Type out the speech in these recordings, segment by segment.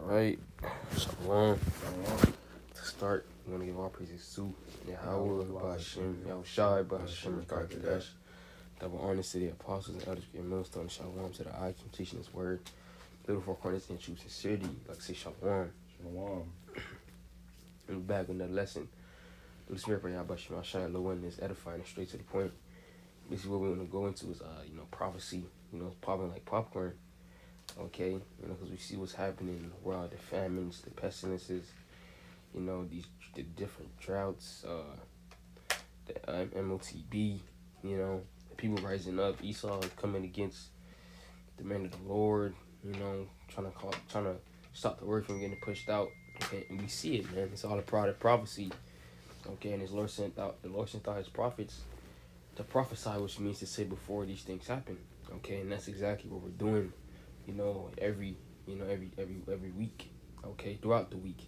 Alright, Shalom. To start, we want to give all praises to Yahweh, Ba'ashem, Yahushai, Ba'ashem, Karkadash. Double honors to the apostles and elders, and millstone. Shalom to the eye, teaching his word. Little for corners and true sincerity. Like say Shalom. Shalom. And back with another lesson. The Spirit for Yahweh, Yahushai, low one is edifying and straight to the point. This is what we want to go into is, prophecy. Popping like popcorn. Okay, because we see what's happening in the world, the famines, the pestilences, the different droughts, the MOTB, the people rising up. Esau is coming against the men of the Lord, trying to stop the word from getting pushed out. Okay, and we see it, man. It's all a part of prophecy. Okay, and the Lord sent out his prophets to prophesy, which means to say before these things happen. Okay, and that's exactly what we're doing. Every week, okay, throughout the week,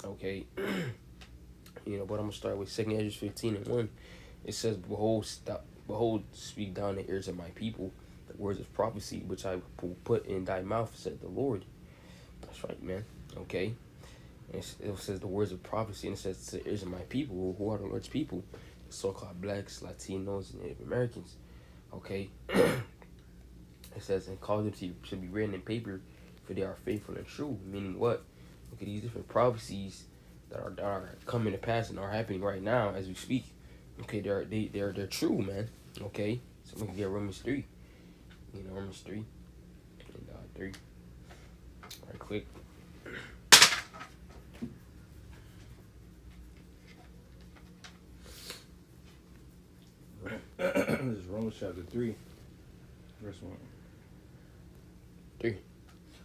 okay. But I'm gonna start with 2 Ezra 15:1. It says, behold, speak down the ears of my people the words of prophecy, which I will put in thy mouth, said the Lord. That's right, man. Okay. And it says the words of prophecy, and it says to the ears of my people. Who are the Lord's people? So-called blacks, Latinos, and Native Americans. Okay. It says, and cause them to be written in paper, for they are faithful and true. Meaning what? Okay, these different prophecies that are coming to pass and are happening right now as we speak. Okay, they're true, man. Okay, so we can get Romans 3. Romans 3 and 3. Right quick. This is Romans chapter 3, verse 1. 3.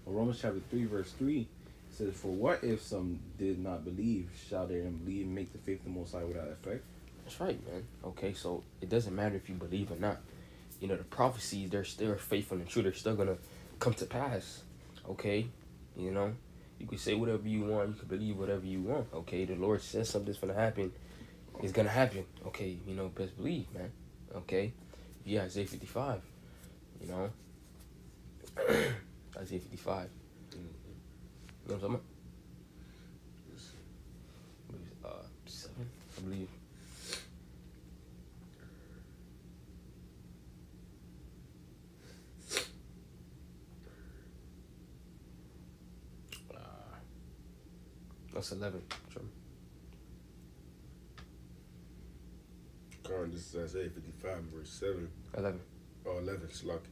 Well, Romans chapter 3, verse 3 says, for what if some did not believe? Shall they then believe and make the faith of the Most High without effect? That's right, man. Okay, so it doesn't matter if you believe or not. The prophecies, they're still faithful and true. They're still going to come to pass. Okay? You can say whatever you want. You can believe whatever you want. Okay? The Lord says something's going to happen. It's going to happen. Okay? Best believe, man. Okay? Yeah, Isaiah 55. Isaiah 55. You know what I'm talking about? 7, I believe. That's 11. Sure. This is Isaiah 55, verse 7. 11. 11, Salaki.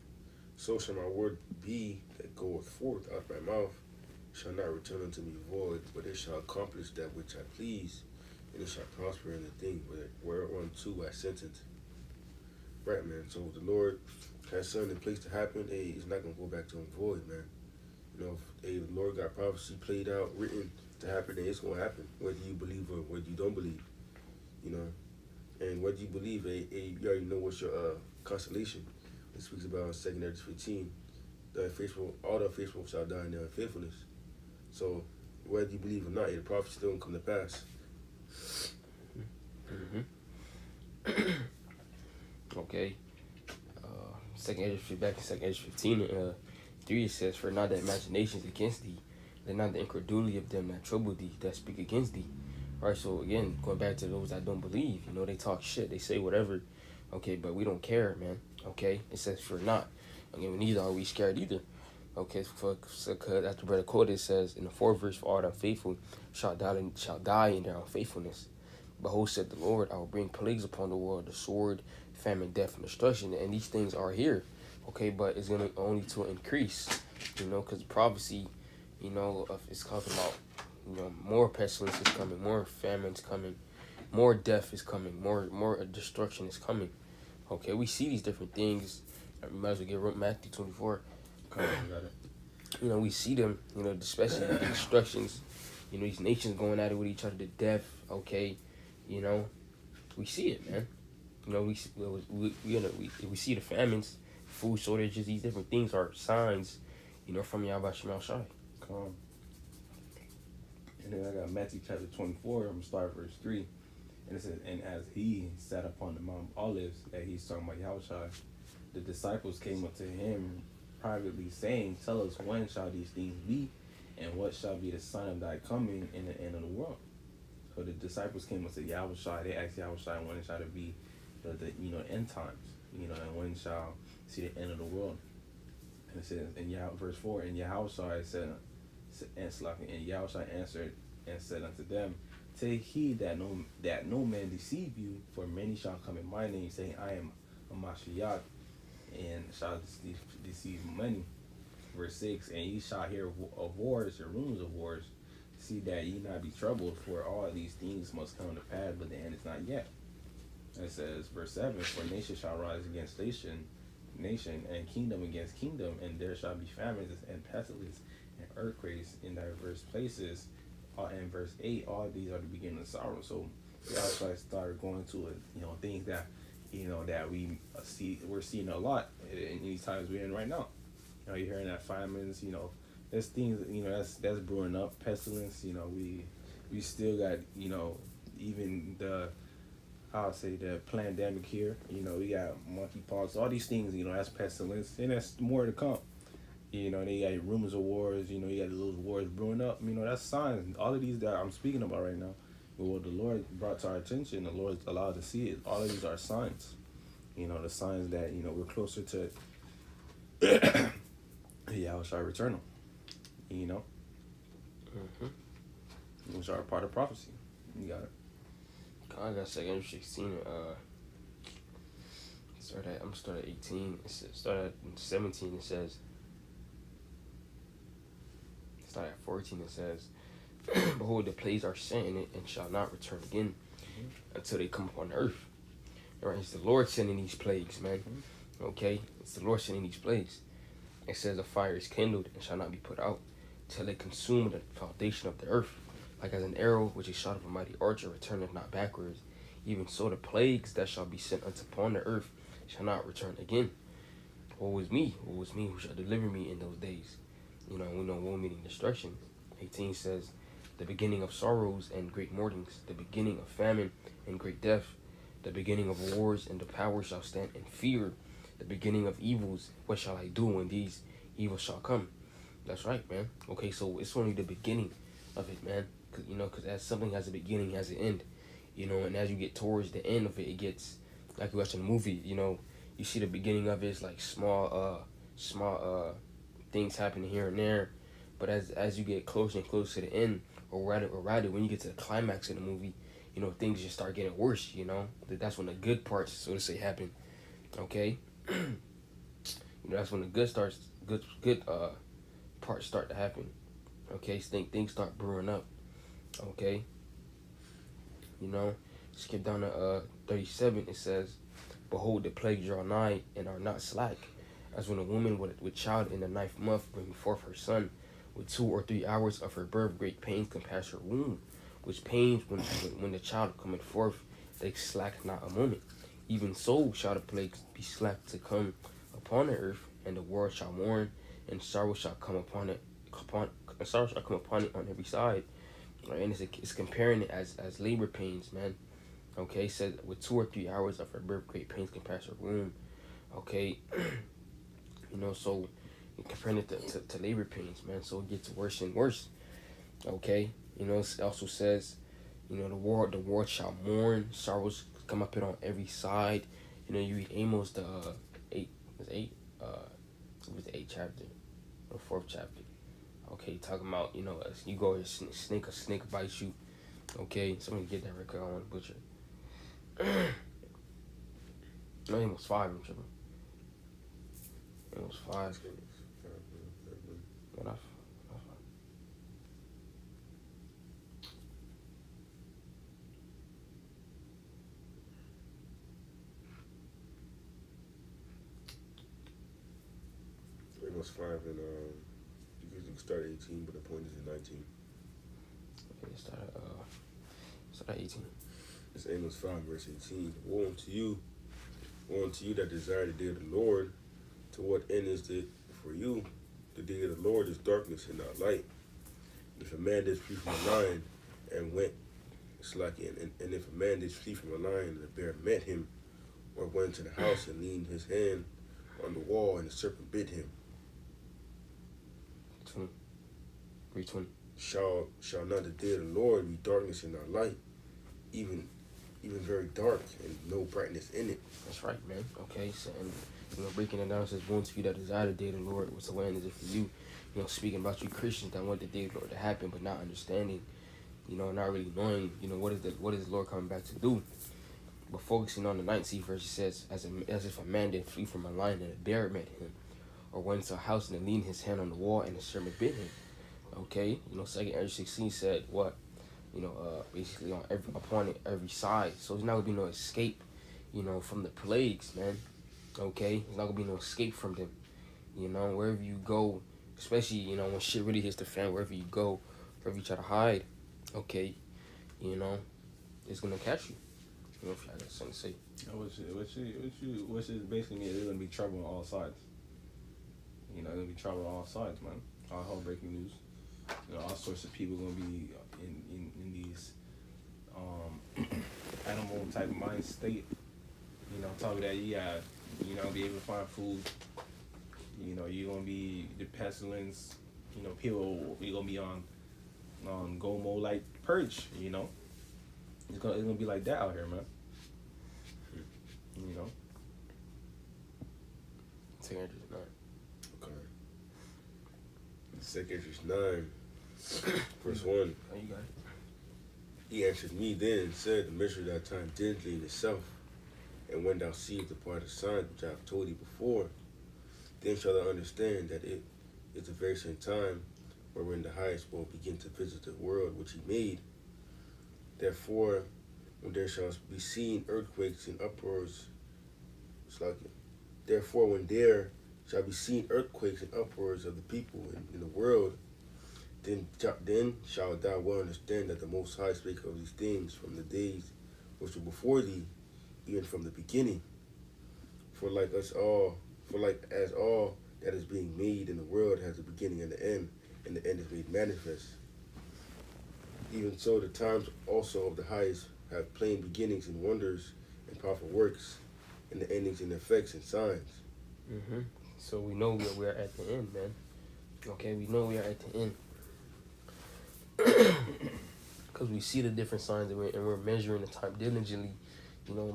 So shall my word be that goeth forth out of my mouth, shall not return unto me void, but it shall accomplish that which I please, and it shall prosper in the thing whereunto I sent it. Right, man. So the Lord has something in place to happen. Hey, it's not going to go back to him void, man. If the Lord got prophecy played out, written to happen, then it's going to happen, whether you believe or whether you don't believe. And whether you believe, you already know what's your constellation. It speaks about 2 Ezra 15. All the faithful shall die in their unfaithfulness. So whether you believe or not, the prophecy still don't come to pass. Mm-hmm. Okay. 2 Ezra, back in 2 Ezra 15, 3, it says, for not the imaginations against thee, and not the incredulity of them that trouble thee, that speak against thee. All right, so again, going back to those that don't believe, they talk shit, they say whatever, okay, but we don't care, man, okay? It says, for not. Again, neither are we scared either, okay? Because after brother quote, it says in the 4th verse, for all the unfaithful shall die in their unfaithfulness. Behold, said the Lord, I will bring plagues upon the world, the sword, famine, death, and destruction, and these things are here, okay? But it's going to only to increase, because prophecy, it's talking about, more pestilence is coming, more famine is coming, more death is coming, more destruction is coming. Okay, we see these different things. We might as well get Matthew 24. Got it. We see them, especially the destructions, these nations going at it with each other to death. Okay, we see it, man. We see the famines, food shortages. These different things are signs, from Yahweh Shema Shai. Calm. And then I got Matthew chapter 24. I'm going to start verse 3. And it says, and as he sat upon the Mount of Olives, that he's talking about Yahushua, the disciples came up to him privately, saying, tell us, when shall these things be? And what shall be the sign of thy coming in the end of the world? So the disciples came and said, Yahushua, they asked Yahushua when it shall be the end times, and when shall see the end of the world. And it says in verse 4, and Yahushua said, and Yahushua answered and said unto them, take heed that no man deceive you, for many shall come in my name, saying, I am a Mashiach, and shall deceive many. Verse 6, and ye shall hear of wars or rumors of wars. See that ye not be troubled, for all these things must come to pass, but the end is not yet. It says, verse 7, for nation shall rise against nation, and kingdom against kingdom, and there shall be famines and pestilence and earthquakes in diverse places. And verse 8, all these are the beginning of sorrow. So we also started going to it, things that that we're seeing a lot in these times we're in right now. You're hearing that famines, there's things, that's brewing up, pestilence, we still got, even the pandemic here, we got monkeypox, all these things, that's pestilence, and that's more to come. They got rumors of wars, you got those wars brewing up, that's signs. All of these that I'm speaking about right now, what the Lord brought to our attention, the Lord allowed to see it, all of these are signs, the signs that, we're closer to Yahushua returnal, which are part of prophecy. You got it. I got 2nd 16. I'm start at 18. Start at 17. It says. Start at 14. It says, behold, the plagues are sent in it, and shall not return again until they come upon the earth. All right, it's the Lord sending these plagues, man. Okay, it's the Lord sending these plagues. It says, a fire is kindled and shall not be put out till it consume the foundation of the earth, like as an arrow which is shot of a mighty archer returneth not backwards. Even so, the plagues that shall be sent unto upon the earth shall not return again. Woe is me who shall deliver me in those days. We know woe meaning destruction. 18 says, the beginning of sorrows and great mournings, the beginning of famine and great death, the beginning of wars, and the power shall stand in fear. The beginning of evils, what shall I do when these evils shall come? That's right, man. Okay, so it's only the beginning of it, man. Because as something has a beginning, has an end. And as you get towards the end of it, it gets like you watching a movie. You see the beginning of it, it's like small things happening here and there. But as you get closer and closer to the end, or rather when you get to the climax of the movie, things just start getting worse. That's when the good parts, so to say, happen. Okay. That's when the good parts start to happen. Okay, things start brewing up. Okay, skip down to 37. It says, behold, the plagues draw nigh and are not slack, as when a woman with child in the 9th month bring forth her son, with 2 or 3 hours of her birth great pains compass her womb, which pains when the child cometh forth, they slack not a moment. Even so shall the plagues be slack to come upon the earth, and the world shall mourn, and sorrow shall come upon it on every side. Right? And it's comparing it as labor pains, man. Okay, it said with 2 or 3 hours of her birth, great pains compass her womb. Okay, so comparing it to labor pains, man. So it gets worse and worse. Okay, it also says, the world shall mourn, sorrows come up it on every side. You read Amos the 8th chapter, or 4th chapter. Okay, talking about you go a snake bites you. Okay, somebody get that record. I don't want to butcher. No, Amos 5. I'm tripping. Amos 5. What I Amos 5 and you can start at 18, but the point is in 19. Okay, start at 18. It's Amos 5 verse 18. Woe unto you that desire the day of the Lord. To what end is it for you? The day of the Lord is darkness and not light. If a man did flee from a lion and went slacking, and if a man did flee from a lion and the bear met him, or went to the house and leaned his hand on the wall and the serpent bit him. 20. 3:20. Shall not the day of the Lord be darkness in our light, even very dark, and no brightness in it. That's right, man. Okay, so, and breaking it down, it says, "Woe to you that desire the day of the Lord, what's the land is it for you?" Speaking about you Christians that want the day of the Lord to happen, but not understanding, not really knowing, what is the Lord coming back to do. But focusing on the 19th verse, it says, as if a man did flee from a lion and a bear met him, or went to a house and leaned his hand on the wall and a serpent bit him. Okay, 2 Ezra 16 said what? Basically upon every side. So there's not gonna be no escape, from the plagues, man. Okay, there's not gonna be no escape from them. Wherever you go, especially when shit really hits the fan, wherever you go, wherever you try to hide, okay, it's gonna catch you. If you got something to say. Which is basically mean there's gonna be trouble on all sides. There's gonna be trouble on all sides, man. All hell breaking news. All sorts of people gonna be in these animal type mind state. On top of that, you gotta, be able to find food. You're gonna be the pestilence. People you're gonna be on Gomo like purge. It's gonna be like that out here, man. 2 Ezra 9. Okay. 2 Ezra 9, verse 1. Oh, you got it. He answered me then and said, measure thy time diligently in itself, and when thou seest the part of signs which I have told thee before, then shalt thou understand that it is the very same time wherein the highest will begin to visit the world which he made. Therefore, when there shall be seen earthquakes and uproars, therefore when there shall be seen earthquakes and uproars of the people in the world, then shalt thou well understand that the Most High spake of these things from the days which were before thee, even from the beginning. For as all that is being made in the world has a beginning and an end, and the end is made manifest. Even so, the times also of the highest have plain beginnings and wonders and powerful works, and the endings and effects and signs. Mm-hmm. So we know that we're at the end, man. Okay, we know we are at the end. Because we see the different signs and we're measuring the time diligently,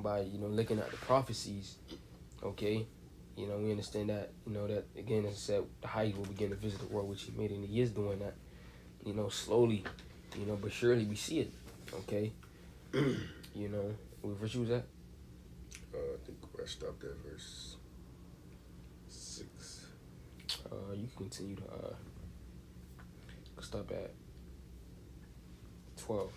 by, looking at the prophecies. Okay, we understand that, that again, as I said, the highest will begin to visit the world, which he made, and he is doing that, slowly, but surely we see it. Okay. What verse was that? I think I stopped at verse 6. You can continue to stop at 12.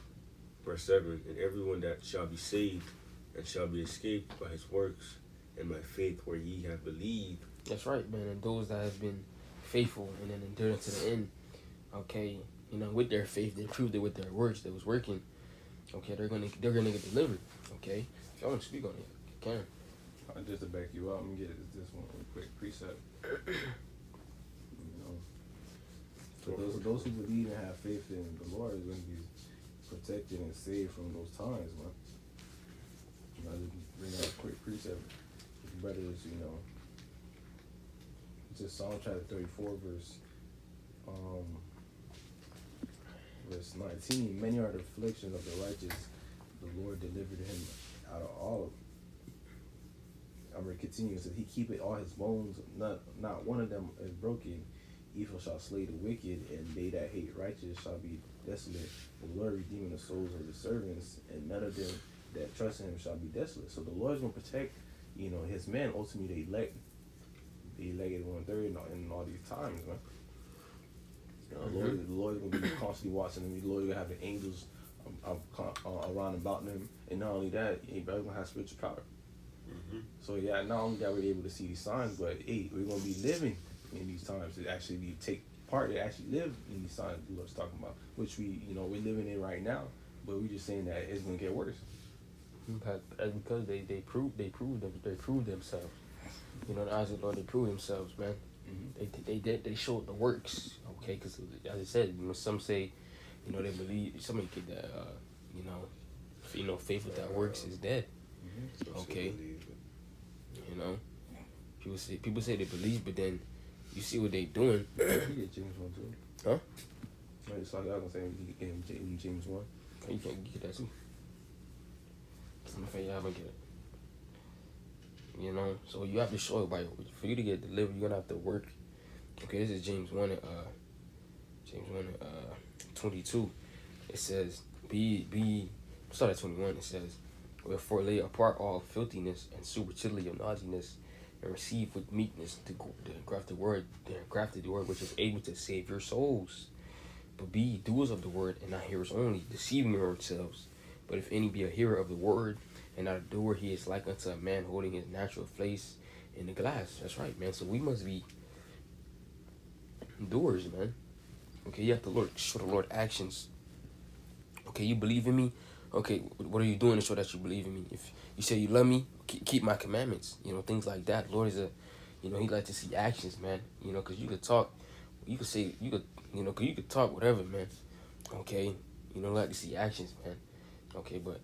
Verse 7, and everyone that shall be saved and shall be escaped by his works and by faith where ye have believed. That's right, man. And those that have been faithful and then endured to the end, okay, with their faith, they proved it with their works that was working. Okay, they're gonna get delivered. Okay, if y'all want to speak on it, you can. Just to back you up, I'm gonna get this one real quick precept. So those who believe and have faith in the Lord is going to be protected and saved from those times, man. I just bring out a quick precept. Brothers, it's just Psalm chapter 34, verse 19. Many are the afflictions of the righteous. The Lord delivered him out of all of them. I'm going to continue. So he keepeth all his bones, not one of them is broken. Evil shall slay the wicked, and they that hate righteous shall be desolate. The Lord redeeming the souls of his servants, and none of them that trust in him shall be desolate. So the Lord is going to protect, his men, ultimately the elected 1/3 in all these times, man. The Lord is going to be constantly watching them. The Lord is going to have the angels around about them, and not only that, everybody's going to have spiritual power. Mm-hmm. So yeah, not only that we're able to see these signs, but hey, we're going to be living in these times to actually take part, to actually live in these signs the Lord's talking about, which we're living in right now, but we're just saying that it's going to get worse. Because they proved themselves. In the eyes of the Lord, they proved themselves, man. Mm-hmm. They showed the works. Okay, because as I said, some say, they believe. Somebody get that, faith without works is dead. Mm-hmm. Okay, people say they believe, but then you see what they doing. You get James 1:2. Huh? It's like I was gonna say in James 1. You can't get that too. I'm afraid y'all get it. You know, so you have to show it by for you to get delivered. You're gonna have to work. Okay, this is James 1 and 22. It says, start at 21. It says, wherefore lay apart all filthiness and supercility of naughtiness, and receive with meekness the grafted word which is able to save your souls. But be ye doers of the word, and not hearers only, deceiving yourselves. But if any be a hearer of the word, and not a doer, he is like unto a man holding his natural place in the glass. That's right, man. So we must be doers, man. Okay, you have to show the Lord actions. Okay, you believe in me. Okay, what are you doing to show that you believe in me? If you say you love me, keep my commandments. You know, things like that. Lord is he like to see actions, man. You know, because you could talk, you could say, you could talk whatever, man. Okay, like to see actions, man. Okay, but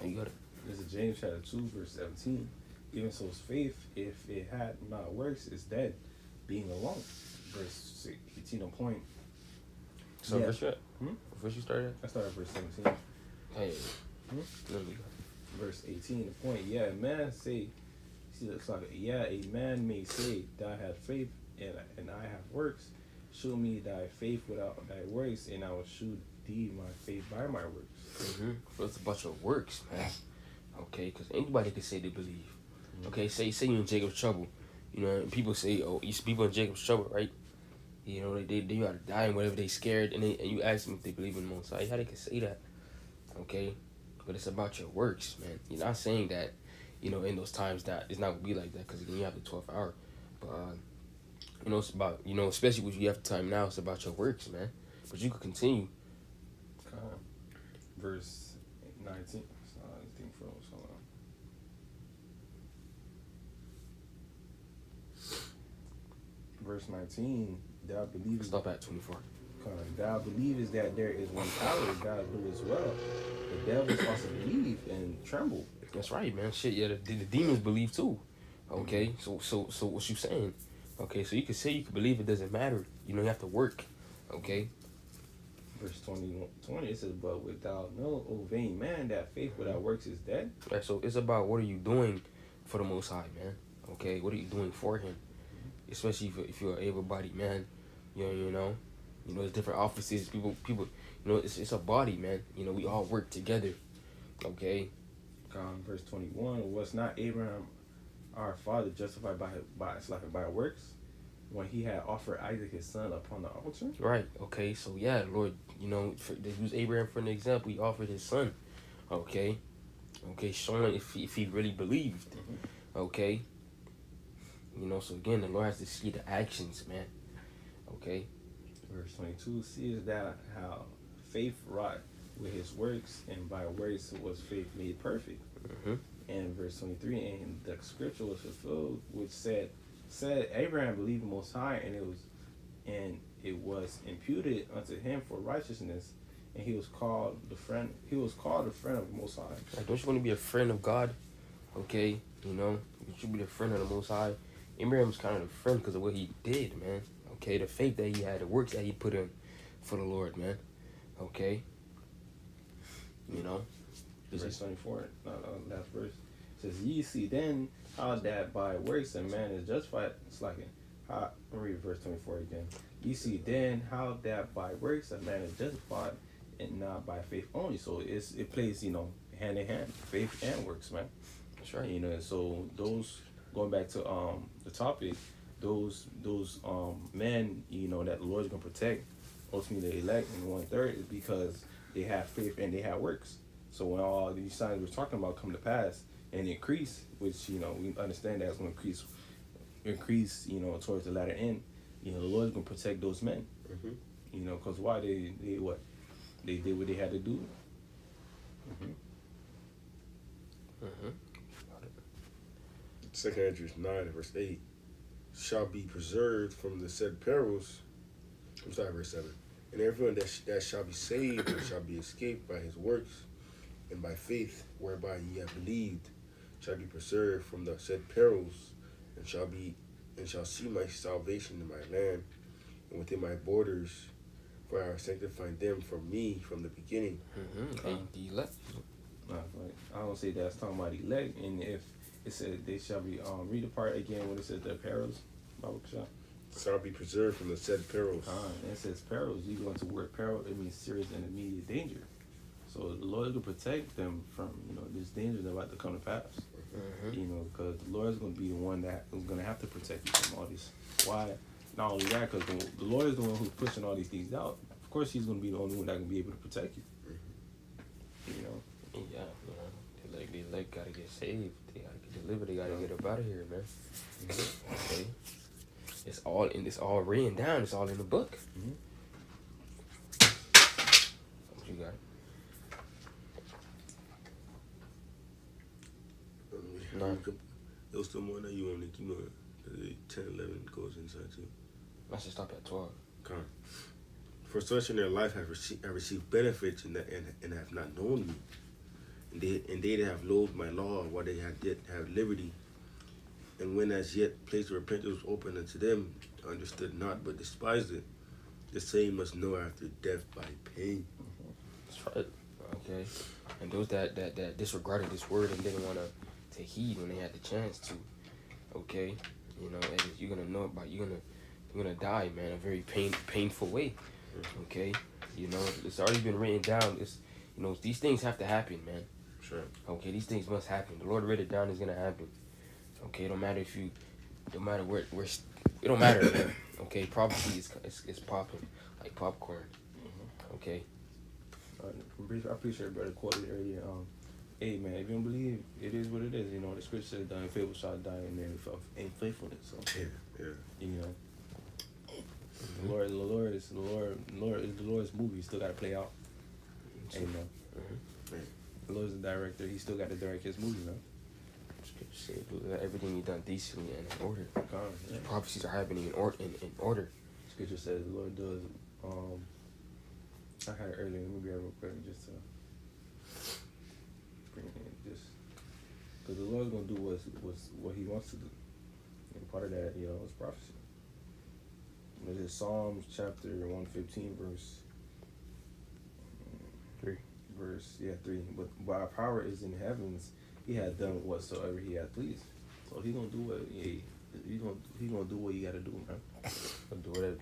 you gotta. This is James chapter 2, verse 17. Even so is faith, if it had not works, is dead, being alone. Verse 18 on point. So verse what? First you started at? I started at verse 17. Hey. Verse 18 the point. Yeah, a man say, see, it's like, a man may say, thou hast faith, and I have works. Show me thy faith without thy works, and I will shew thee my faith by my works. So it's a bunch of works, man. Okay, because anybody can say they believe. Okay, say you in Jacob's trouble. And people say, oh, these people in Jacob's trouble, right? They ought to die and whatever, they scared, and you ask them if they believe in the Most High, how they can say that? Okay, but it's about your works, man. You're not saying that, in those times that it's not gonna be like that, because again, you have the 12th hour. But it's about, especially when you have time now, it's about your works, man. But you could continue. Verse 19. Verse 19, thou believest. Stop at 24. Thou believest that there is one power, God do as well. The devils also believe and tremble. That's right, man. Shit, yeah, the demons believe too. Okay, so what you saying? Okay, so you can say you can believe, it doesn't matter. You have to work. Okay. Verse 20, it says, but without no, O vain man, that faith without works is dead. Right, so it's about what are you doing for the Most High, man. Okay, what are you doing for Him? Especially if you're an able-bodied man, there's different offices. People, it's a body, man. We all work together. Okay. Verse 21, was not Abraham our father justified by works when he had offered Isaac his son upon the altar? Right. Okay. So yeah, Lord, they use Abraham for an example. He offered his son. Okay. Okay, showing if he really believed. Okay. So again, the Lord has to see the actions, man. Okay. Verse 22, seest thou how faith wrought with his works, and by works was faith made perfect. And verse 23, and the scripture was fulfilled, which said Abraham believed the Most High, and it was imputed unto him for righteousness, and he was called the friend of the Most High. Like, don't you want to be a friend of God? Okay, you should be the friend of the Most High. Abraham was kind of a friend because of what he did, man. Okay, the faith that he had, the works that he put in for the Lord, man. Okay. Verse 24, last verse. Says, ye see then how that by works a man is justified. It's like I'll read verse 24 again. You see then how that by works a man is justified, and not by faith only. So it plays, hand in hand, faith and works, man. That's right. So those, going back to the topic, those men, that the Lord's gonna protect, ultimately the elect in 1/3, is because they have faith and they have works. So when all these signs we're talking about come to pass and increase, which we understand that's going to increase towards the latter end, the Lord's going to protect those men. Because why they did what they had to do. Second Ezra 9 verse 8 shall be preserved from the said perils. I'm sorry, verse 7. And everyone that shall be saved and shall be escaped by his works and by faith whereby ye have believed shall be preserved from the said perils, and shall see my salvation in my land and within my borders by sanctifying them from me from the beginning. The elect. Nah, like, I don't say that's talking about elect, and if it said they shall be read the part again when it says the perils, Bible shop. Shall be preserved from the said perils. And it says perils. You go into word peril, it means serious and immediate danger. So the Lord will protect them from this danger that's about to come to pass. Because the Lord is going to be the one that is going to have to protect you from all this. Why? Not only that, because the Lord is the one who's pushing all these things out. Of course, He's going to be the only one that can be able to protect you. Yeah, the elect gotta get saved. They gotta get delivered. They gotta get up out of here, man. Okay, it's all written down. It's all in the book. What you got? No. Those still more than you want to keep on. 10, 11 goes inside too. I should stop at 12. Come. For such in their life have received benefits and have not known me. And they that have loathed my law while they had yet have liberty. And when as yet place of repentance was open unto them, understood not but despised it. The same must know after death by pain. That's right. Okay. And those that disregarded this word and didn't want to take heed when they had the chance to. Okay. And you're gonna know about you're gonna die, man, a very painful way. Okay. It's already been written down. It's these things have to happen, man. Sure. Okay, these things must happen. The Lord wrote it down. It's gonna happen. Okay, it don't matter where it don't matter, man. Okay, prophecy is popping like popcorn. Okay. I appreciate brother quoted earlier. Hey man, if you don't believe, it is what it is. The scripture says, "Dying faithful shall die in faithfulness." So yeah. The Lord is the Lord's movie. He still got to play out. Amen. The Lord's the director. He still got to direct his movie, man. Everything you done decently and in order. Yeah. Prophecies are happening in order. Scripture says the Lord does. I had it earlier. Let me grab it real quick just to bring it in. Just because the Lord's gonna do what He wants to do, and part of that, is prophecy. This is Psalms chapter 115, verse 3. 3. But while power is in the heavens, He had done whatsoever He had pleased. So He gonna do what He gonna do what He gotta do, man.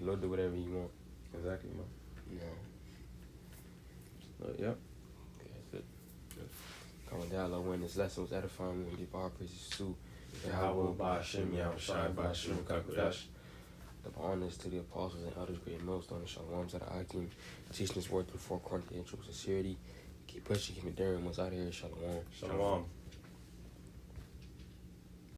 Lord do whatever you want. Exactly, man. Yep. Okay, that's it. Coming down low when this lesson was edifying, we give all praises to Yahweh, Ba'ashem, Yahushai, Ba'ashem, Kakodash. The honors to the apostles and elders, great millstone, Shalom, Zadakim, teaching this word through 4 Corinthians with sincerity. Keep pushing, keep enduring. Once out of here, Shalom. Shalom.